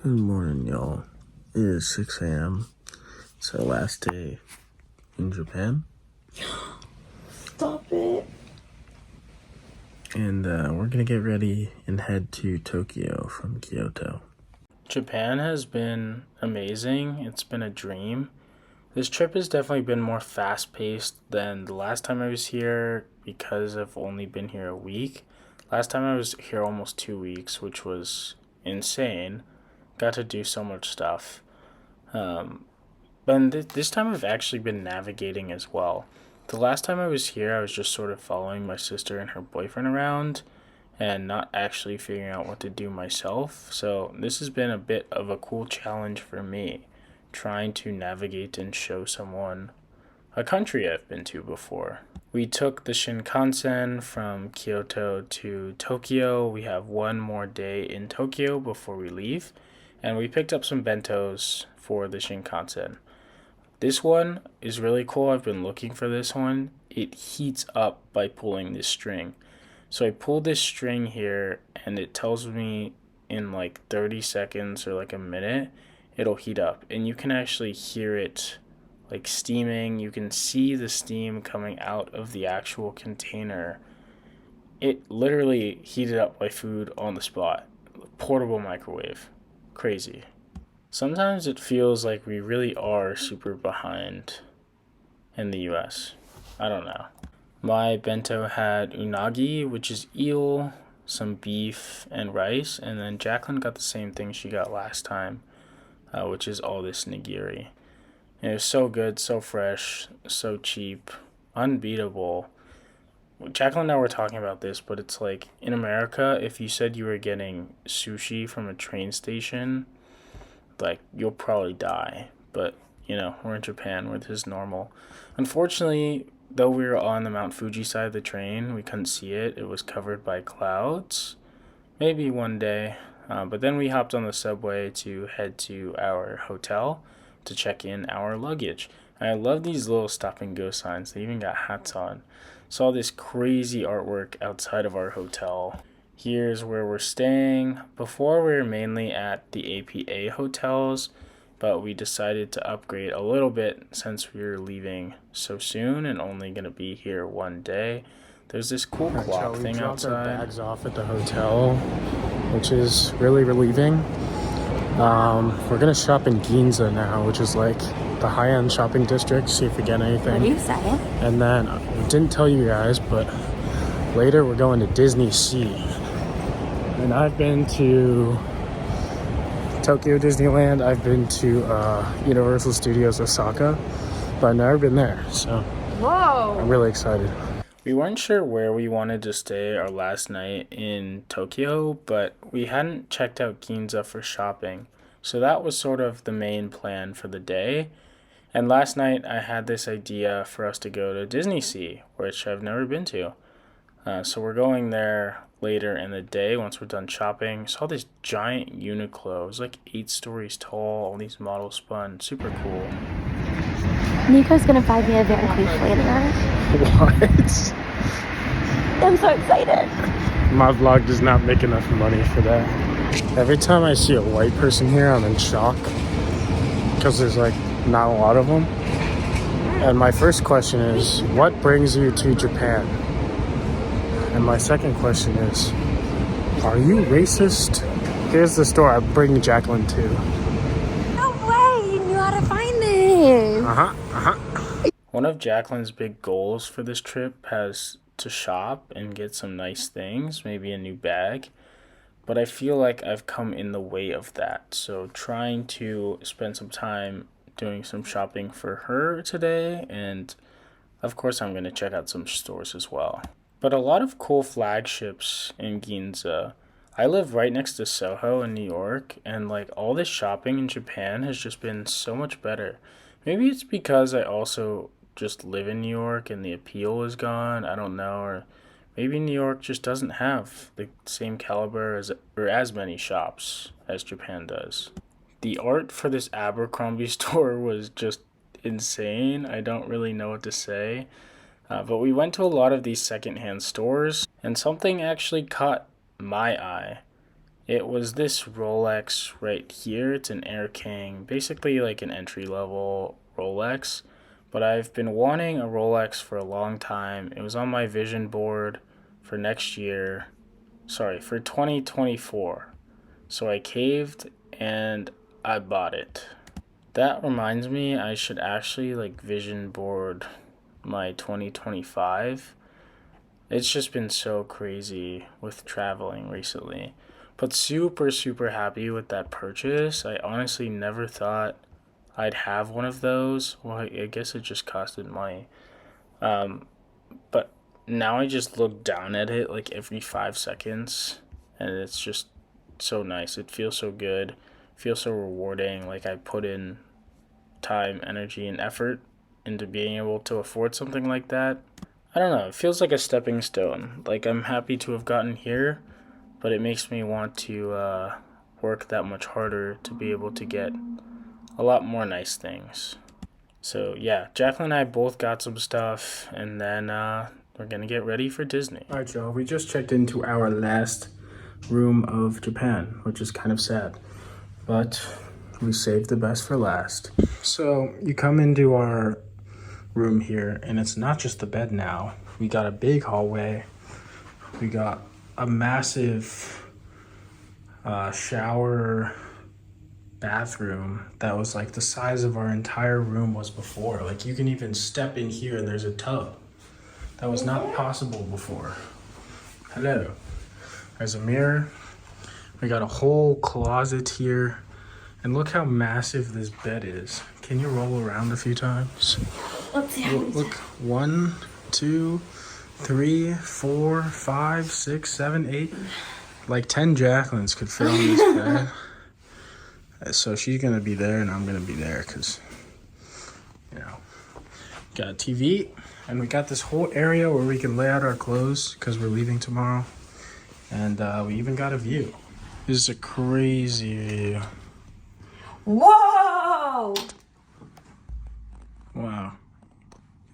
Good morning, y'all. It is 6 a.m. It's our last day in Japan. Stop it. And we're going to get ready and head to Tokyo from Kyoto. Japan has been amazing. It's been a dream. This trip has definitely been more fast-paced than the last time I was here because I've only been here a week. Last time I was here almost 2 weeks, which was insane. Got to do so much stuff. But this time I've actually been navigating as well. The last time I was here, I was just sort of following my sister and her boyfriend around and not actually figuring out what to do myself. So this has been a bit of a cool challenge for me, trying to navigate and show someone a country I've been to before. We took the Shinkansen from Kyoto to Tokyo. We have one more day in Tokyo before we leave, and we picked up some bentos for the Shinkansen. This one is really cool. I've been looking for this one. It heats up by pulling this string. So I pulled this string here, and it tells me in like 30 seconds or like a minute, it'll heat up. And you can actually hear it like steaming. You can see the steam coming out of the actual container. It literally heated up my food on the spot. Portable microwave. Crazy. Sometimes it feels like we really are super behind in the US. I don't know. My bento had unagi, which is eel, some beef, and rice. And then Jacqueline got the same thing she got last time, which is all this nigiri. And it was so good, so fresh, so cheap, unbeatable. Jacqueline and I were talking about this, but it's like in America, if you said you were getting sushi from a train station, like you'll probably die. But, we're in Japan where this is normal. Unfortunately, though we were on the Mount Fuji side of the train, we couldn't see it. It was covered by clouds. Maybe one day. But then we hopped on the subway to head to our hotel to check in our luggage. And I love these little stop and go signs. They even got hats on. Saw this crazy artwork outside of our hotel. Here's where we're staying. Before we were mainly at the APA hotels, but we decided to upgrade a little bit since we were leaving so soon and only going to be here one day. There's this cool clock thing outside. We dropped our bags off at the hotel, which is really relieving. We're going to shop in Ginza now, which is like the high-end shopping district, see if we get anything. What do you say? And then, I didn't tell you guys, but later we're going to DisneySea. And I've been to Tokyo Disneyland, I've been to Universal Studios Osaka, but I've never been there, so Whoa! I'm really excited. We weren't sure where we wanted to stay our last night in Tokyo, but we hadn't checked out Ginza for shopping, so that was sort of the main plan for the day. And last night I had this idea for us to go to DisneySea, which I've never been to. So we're going there later in the day once we're done shopping. Saw this giant Uniqlo. It was like 8 stories tall, all these models spun. Super cool. Nico's gonna find me a very cool later. What? I'm so excited. My vlog does not make enough money for that. Every time I see a white person here, I'm in shock because there's like not a lot of them. And my first question is, what brings you to Japan? And my second question is, are you racist? Here's the store I'm bringing Jacqueline to. No way! You knew how to find this! One of Jacqueline's big goals for this trip has to shop and get some nice things, maybe a new bag. But I feel like I've come in the way of that. So trying to spend some time doing some shopping for her today. And of course, I'm going to check out some stores as well. But a lot of cool flagships in Ginza. I live right next to Soho in New York, and like all this shopping in Japan has just been so much better. Maybe it's because I also just live in New York and the appeal is gone. I don't know. Or maybe New York just doesn't have the same caliber as many shops as Japan does. The art for this Abercrombie store was just insane. I don't really know what to say. But we went to a lot of these secondhand stores, and something actually caught my eye. It was this Rolex right here. It's an Air King, basically like an entry level Rolex. But I've been wanting a Rolex for a long time. It was on my vision board for next year. Sorry, for 2024. So I caved and I bought it. That reminds me, I should actually like vision board my 2025. It's just been so crazy with traveling recently. But super, super happy with that purchase. I honestly never thought I'd have one of those. Well, I guess it just costed money. But now I just look down at it like every 5 seconds, and it's just so nice. It feels so good, feels so rewarding. Like I put in time, energy, and effort into being able to afford something like that. I don't know. It feels like a stepping stone. Like I'm happy to have gotten here, but it makes me want to work that much harder to be able to get a lot more nice things. So yeah, Jacqueline and I both got some stuff, and then we're gonna get ready for Disney. All right, y'all. We just checked into our last room of Japan, which is kind of sad, but we saved the best for last. So you come into our room here, and it's not just the bed now. We got a big hallway. We got a massive shower bathroom that was like the size of our entire room was before. Like you can even step in here and there's a tub. That was not possible before. Hello. There's a mirror. We got a whole closet here. And look how massive this bed is. Can you roll around a few times? Let's see how Look, 1, 2, 3, 4, 5, 6, 7, 8. Like 10 Jacquelines could fit on this bed. So she's gonna be there and I'm gonna be there because, you know, got a TV and we got this whole area where we can lay out our clothes because we're leaving tomorrow. And we even got a view. This is a crazy view. Whoa! Wow.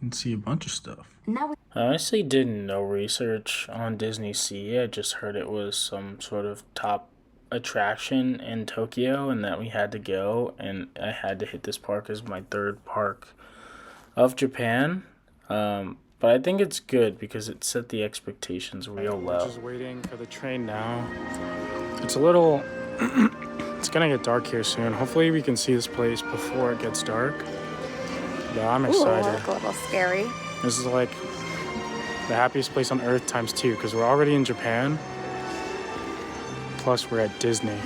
You can see a bunch of stuff. Now I honestly did no research on DisneySea. I just heard it was some sort of top attraction in Tokyo and that we had to go, and I had to hit this park as my third park of Japan. But I think it's good because it set the expectations real low. We're just waiting for the train now. It's a little... it's gonna get dark here soon. Hopefully we can see this place before it gets dark. Yeah, I'm excited. Ooh, look a little scary. This is like the happiest place on earth times 2 because we're already in Japan. Plus we're at Disney.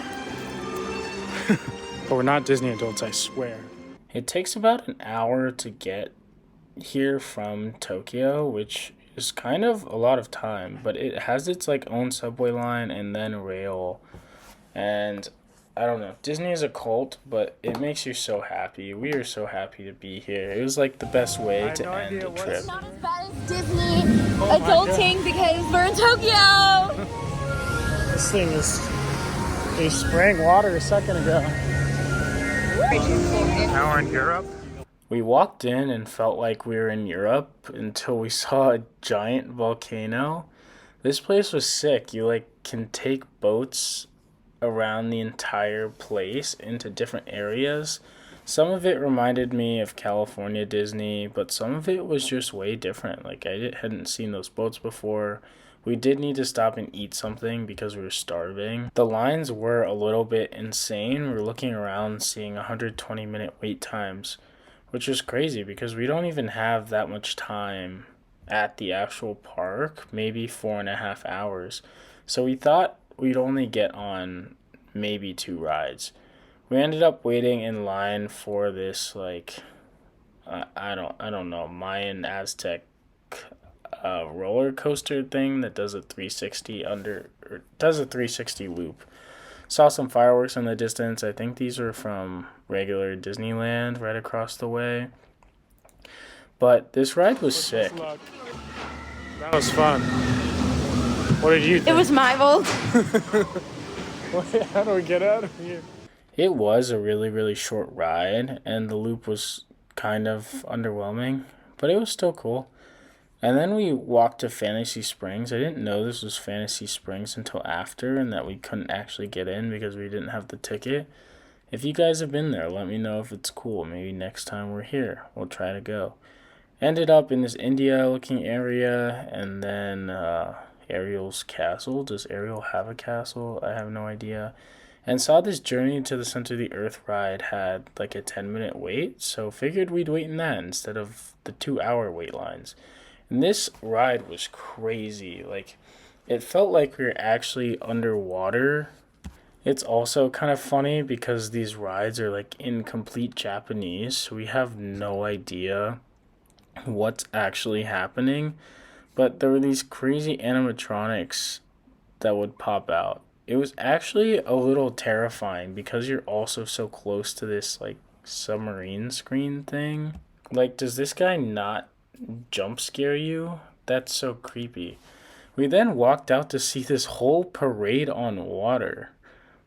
But we're not Disney adults, I swear. It takes about an hour to get here from Tokyo, which is kind of a lot of time, but it has its like own subway line and then rail. And I don't know, Disney is a cult, but it makes you so happy. We are so happy to be here. It was like the best way to end a trip. It's not as bad as Disney adulting because we're in Tokyo. This thing is... they spraying water a second ago. Now we're in Europe. We walked in and felt like we were in Europe until we saw a giant volcano. This place was sick. You like can take boats around the entire place into different areas. Some of it reminded me of California Disney, but some of it was just way different. Like I hadn't seen those boats before. We did need to stop and eat something because we were starving. The lines were a little bit insane. We were looking around seeing 120-minute wait times, which was crazy because we don't even have that much time at the actual park, maybe 4.5 hours. So we thought we'd only get on maybe 2 rides. We ended up waiting in line for this like I don't know, Mayan Aztec roller coaster thing that does a 360 loop. Saw some fireworks in the distance. I think these are from regular Disneyland right across the way. But this ride was sick. That was fun. What did you think? It was my fault. How do we get out of here? It was a really, really short ride, and the loop was kind of underwhelming, but it was still cool. And then we walked to Fantasy Springs. I didn't know this was Fantasy Springs until after, and that we couldn't actually get in because we didn't have the ticket. If you guys have been there, let me know if it's cool. Maybe next time we're here, we'll try to go. Ended up in this India looking area, and then Ariel's castle. Does Ariel have a castle? I have no idea. And saw this Journey to the Center of the Earth ride had like a 10-minute wait, so figured we'd wait in that instead of the 2-hour wait lines. And this ride was crazy. Like, it felt like we were actually underwater. It's also kind of funny because these rides are like in complete Japanese, so we have no idea what's actually happening. But there were these crazy animatronics that would pop out. It was actually a little terrifying because you're also so close to this like submarine screen thing. Like, does this guy not jump scare you? That's so creepy. We then walked out to see this whole parade on water,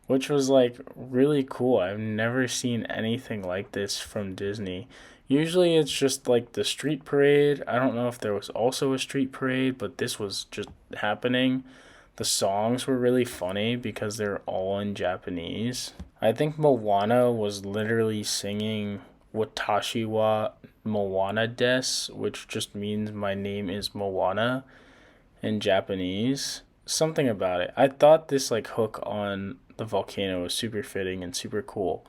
which was like really cool. I've never seen anything like this from Disney. Usually it's just like the street parade. I don't know if there was also a street parade, but this was just happening. The songs were really funny because they're all in Japanese. I think Moana was literally singing Watashi wa Moana des, which just means my name is Moana in Japanese. Something about it. I thought this like hook on the volcano was super fitting and super cool.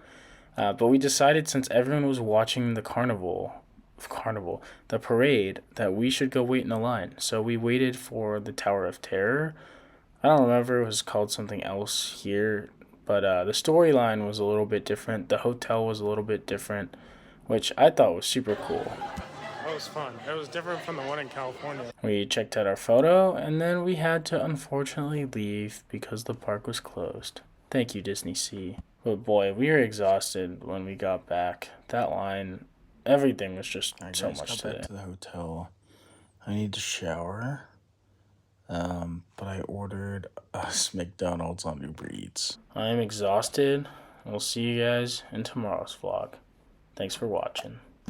But we decided since everyone was watching the the parade, that we should go wait in a line. So we waited for the Tower of Terror. I don't remember, it was called something else here, but the storyline was a little bit different. The hotel was a little bit different, which I thought was super cool. That was fun. It was different from the one in California. We checked out our photo, and then we had to unfortunately leave because the park was closed. Thank you, DisneySea. But boy, we were exhausted when we got back. That line, everything was just so much today. Back to the hotel. I need to shower. But I ordered us McDonald's on Uber Eats. I'm exhausted. We'll see you guys in tomorrow's vlog. Thanks for watching.